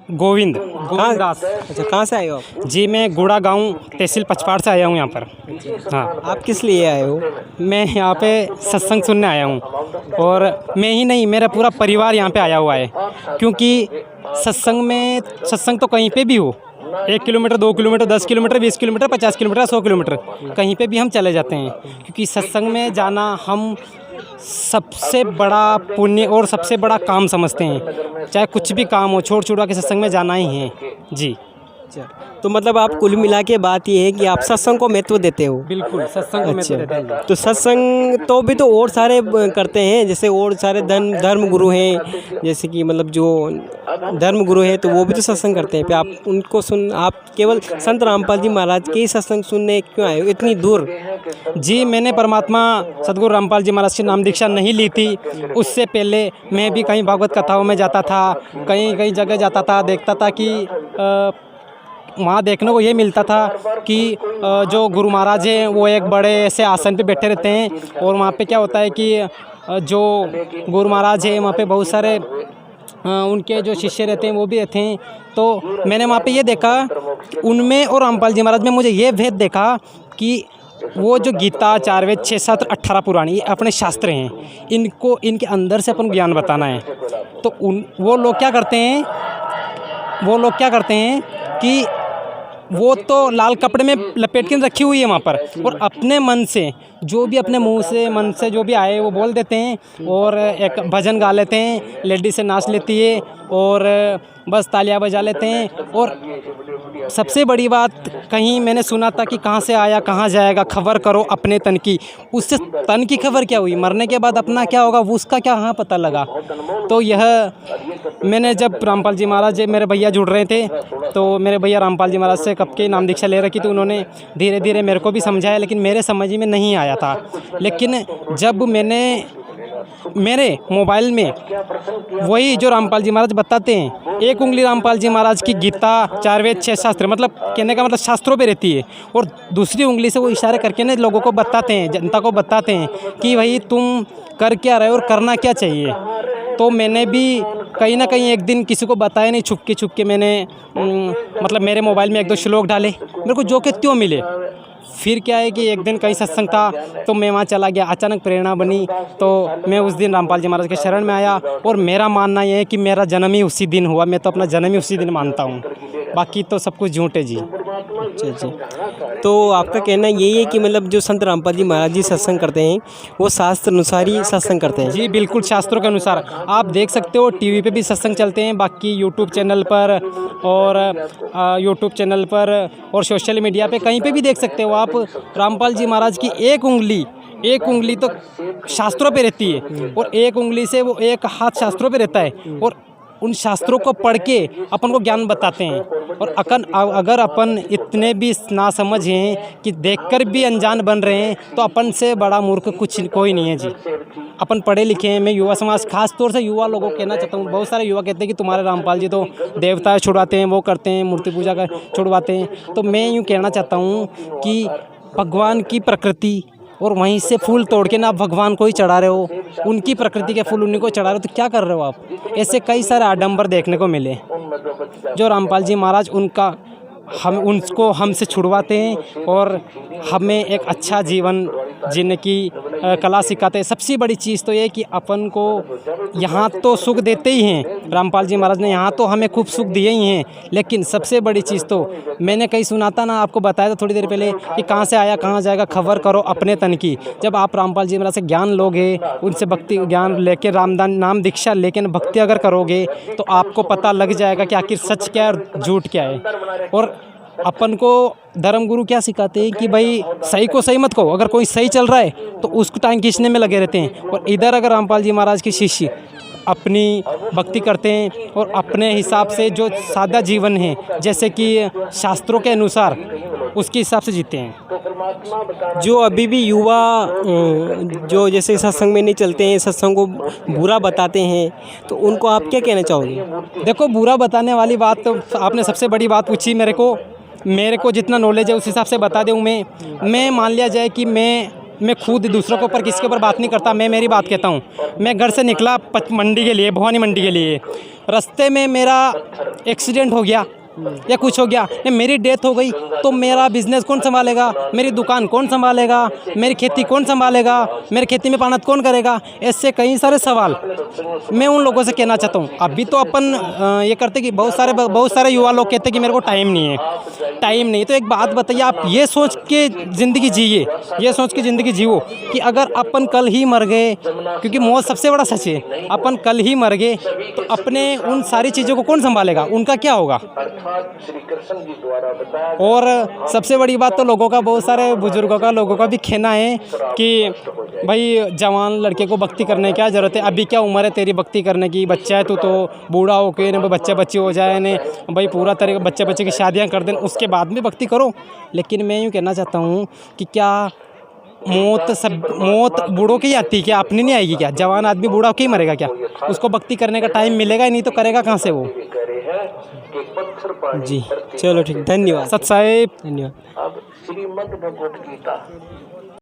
गोविंद दास। अच्छा, कहाँ से आए हो आप? जी मैं गुड़ा गांव तहसील पचपाड़ से आया हूँ यहाँ पर। हाँ, आप किस लिए आए हो? मैं यहाँ पे सत्संग सुनने आया हूँ और मैं ही नहीं, मेरा पूरा परिवार यहाँ पे आया हुआ है। क्योंकि सत्संग तो कहीं पे भी हो, 1 kilometre, 2 kilometre, 10 kilometre, 20 kilometre, 50 kilometre, 100 kilometre, कहीं पे भी हम चले जाते हैं। क्योंकि सत्संग में जाना हम सबसे बड़ा पुण्य और सबसे बड़ा काम समझते हैं। चाहे कुछ भी काम हो, छोड़ छुड़ा के सत्संग में जाना ही है जी। अच्छा, तो मतलब आप कुल मिला के बात ये है कि आप सत्संग को महत्व देते हो। बिल्कुल, सत्संग को महत्व देते हैं। तो सत्संग तो भी तो और सारे करते हैं, जैसे और सारे धर्म गुरु हैं, जैसे कि मतलब जो धर्म गुरु हैं तो वो भी तो सत्संग करते हैं। फिर आप उनको आप केवल संत रामपाल जी महाराज के ही सत्संग सुनने क्यों आए हो इतनी दूर? जी मैंने परमात्मा सदगुरु रामपाल जी महाराज की नाम दीक्षा नहीं ली थी। उससे पहले मैं भी कहीं भागवत कथाओं में जाता था, कहीं कहीं जगह जाता था, देखता था कि वहाँ देखने को ये मिलता था कि जो गुरु महाराज हैं वो एक बड़े ऐसे आसन पे बैठे रहते हैं और वहाँ पे क्या होता है कि जो गुरु महाराज हैं वहाँ पे बहुत सारे उनके जो शिष्य रहते हैं वो भी रहते हैं। तो मैंने वहाँ पे ये देखा उनमें और रामपाल जी महाराज में मुझे ये भेद देखा कि वो जो गीता, 4 वेद, 6 शास्त्र, 18 पुराण ये अपने शास्त्र हैं, इनको इनके अंदर से अपन ज्ञान बताना है। तो वो लोग क्या करते हैं कि वो तो लाल कपड़े में लपेट के रखी हुई है वहाँ पर, और अपने मन से जो भी अपने मुंह से मन से जो भी आए वो बोल देते हैं और एक भजन गा लेते हैं, लेडीज से नाच लेती है और बस तालियां बजा लेते हैं। और सबसे बड़ी बात कहीं मैंने सुना था कि कहाँ से आया कहाँ जाएगा, खबर करो अपने तन की। उससे तन की खबर क्या हुई, मरने के बाद अपना क्या होगा वो उसका क्या हाँ पता लगा। तो यह मैंने जब रामपाल जी महाराज मेरे भैया जुड़ रहे थे तो मेरे भैया रामपाल जी महाराज से कब के नाम दीक्षा ले रखी, तो उन्होंने धीरे धीरे मेरे को भी समझाया, लेकिन मेरे समझ में नहीं आया था। लेकिन जब मैंने मेरे मोबाइल में वही जो रामपाल जी महाराज बताते हैं, एक उंगली रामपाल जी महाराज की गीता, 4 वेद, 6 शास्त्र, मतलब कहने का मतलब शास्त्रों पे रहती है, और दूसरी उंगली से वो इशारे करके ना लोगों को बताते हैं, जनता को बताते हैं कि भाई तुम कर क्या रहे हो और करना क्या चाहिए। तो मैंने भी कहीं ना कहीं एक दिन किसी को बताया नहीं, छुप के मैंने मतलब मेरे मोबाइल में 1-2 श्लोक डाले, मेरे को जो कि त्यों मिले। फिर क्या है कि एक दिन कहीं सत्संग था तो मैं वहाँ चला गया, अचानक प्रेरणा बनी तो मैं उस दिन रामपाल जी महाराज के शरण में आया। और मेरा मानना यह है कि मेरा जन्म ही उसी दिन हुआ, मैं तो अपना जन्म ही उसी दिन मानता हूँ, बाकी तो सब कुछ झूठ है जी। अच्छा जी, तो आपका कहना यही है कि मतलब जो संत रामपाल जी महाराज जी सत्संग करते हैं वो शास्त्र अनुसार ही सत्संग करते हैं? जी बिल्कुल, शास्त्रों के अनुसार। आप देख सकते हो टीवी पे भी सत्संग चलते हैं, बाकी यूट्यूब चैनल पर और सोशल मीडिया पे कहीं पे भी देख सकते हो आप। रामपाल जी महाराज की एक उंगली तो शास्त्रों पे रहती है और एक उंगली से वो एक हाथ शास्त्रों पे रहता है, और उन शास्त्रों को पढ़ के अपन को ज्ञान बताते हैं। और अगर अपन इतने भी नासमझ हैं कि देखकर भी अनजान बन रहे हैं तो अपन से बड़ा मूर्ख कोई नहीं है जी। अपन पढ़े लिखे हैं। मैं युवा समाज, खास तौर से युवा लोगों को कहना चाहता हूँ, बहुत सारे युवा कहते हैं कि तुम्हारे रामपाल जी तो देवता छुड़वाते हैं, वो करते हैं, मूर्ति पूजा का छुड़वाते हैं। तो मैं यूँ कहना चाहता हूँ कि भगवान की प्रकृति और वहीं से फूल तोड़ के ना आप भगवान को ही चढ़ा रहे हो, उनकी प्रकृति के फूल उन्हीं को चढ़ा रहे हो, तो क्या कर रहे हो आप? ऐसे कई सारे आडंबर देखने को मिले जो रामपाल जी महाराज उनको हमसे छुड़वाते हैं और हमें एक अच्छा जीवन जीने की कला सिखाते हैं। सबसे बड़ी चीज़ तो ये कि अपन को यहाँ तो सुख देते ही हैं, रामपाल जी महाराज ने यहाँ तो हमें खूब सुख दिए ही हैं, लेकिन सबसे बड़ी चीज़ तो मैंने कहीं सुना था ना, आपको बताया था थोड़ी देर पहले कि कहाँ से आया कहाँ जाएगा, खबर करो अपने तन की। जब आप रामपाल जी महाराज से ज्ञान लोगे, उनसे भक्ति ज्ञान लेके नाम दीक्षा लेके भक्ति अगर करोगे तो आपको पता लग जाएगा कि आखिर सच क्या है और झूठ क्या है। और अपन को धर्मगुरु क्या सिखाते हैं कि भाई सही को सही मत कहो, अगर कोई सही चल रहा है तो उसको टांग खींचने में लगे रहते हैं। और इधर अगर रामपाल जी महाराज के शिष्य अपनी भक्ति करते हैं और अपने हिसाब से जो सादा जीवन है, जैसे कि शास्त्रों के अनुसार, उसके हिसाब से जीते हैं। जो अभी भी युवा जो जैसे सत्संग में नहीं चलते हैं, सत्संग को बुरा बताते हैं, तो उनको आप क्या कहना चाहोगे? देखो, बुरा बताने वाली बात तो आपने सबसे बड़ी बात पूछी। मेरे को जितना नॉलेज है उस हिसाब से बता दूँ। मैं मान लिया जाए कि मैं मैं खुद दूसरों के ऊपर किसी के ऊपर बात नहीं करता, मैं मेरी बात कहता हूँ। मैं घर से निकला मंडी के लिए, भवानी मंडी के लिए, रास्ते में मेरा एक्सीडेंट हो गया या कुछ हो गया या मेरी डेथ हो गई तो मेरा बिज़नेस कौन संभालेगा, मेरी दुकान कौन संभालेगा, मेरी खेती कौन संभालेगा, मेरी खेती में पानत कौन करेगा, ऐसे कई सारे सवाल मैं उन लोगों से कहना चाहता हूँ। अभी तो अपन ये करते कि बहुत सारे युवा लोग कहते कि मेरे को टाइम नहीं है, टाइम नहीं। तो एक बात बताइए, आप ये सोच के ज़िंदगी जिए, ये सोच के ज़िंदगी जियो कि अगर अपन कल ही मर गए, क्योंकि मौत सबसे बड़ा सच है, अपन कल ही मर गए तो अपने उन सारी चीज़ों को कौन संभालेगा, उनका क्या होगा। और सबसे बड़ी बात तो लोगों का, बहुत सारे बुजुर्गों का, लोगों का भी कहना है कि भाई जवान लड़के को भक्ति करने की क्या ज़रूरत है, अभी क्या उम्र है तेरी भक्ति करने की, बच्चा है तू तो बूढ़ा हो के ना बच्चे बच्चे हो जाए ने भाई पूरा तरह बच्चे की शादियां कर दें, उसके बाद में भक्ति करो। लेकिन मैं यूँ कहना चाहता हूँ कि क्या मौत बूढ़ों की ही आती है क्या, अपनी नहीं आएगी क्या? जवान आदमी बूढ़ा होकर ही मरेगा क्या? उसको भक्ति करने का टाइम मिलेगा ही नहीं तो करेगा कहाँ से वो। जी चलो ठीक, धन्यवाद सत साहिब। धन्यवाद।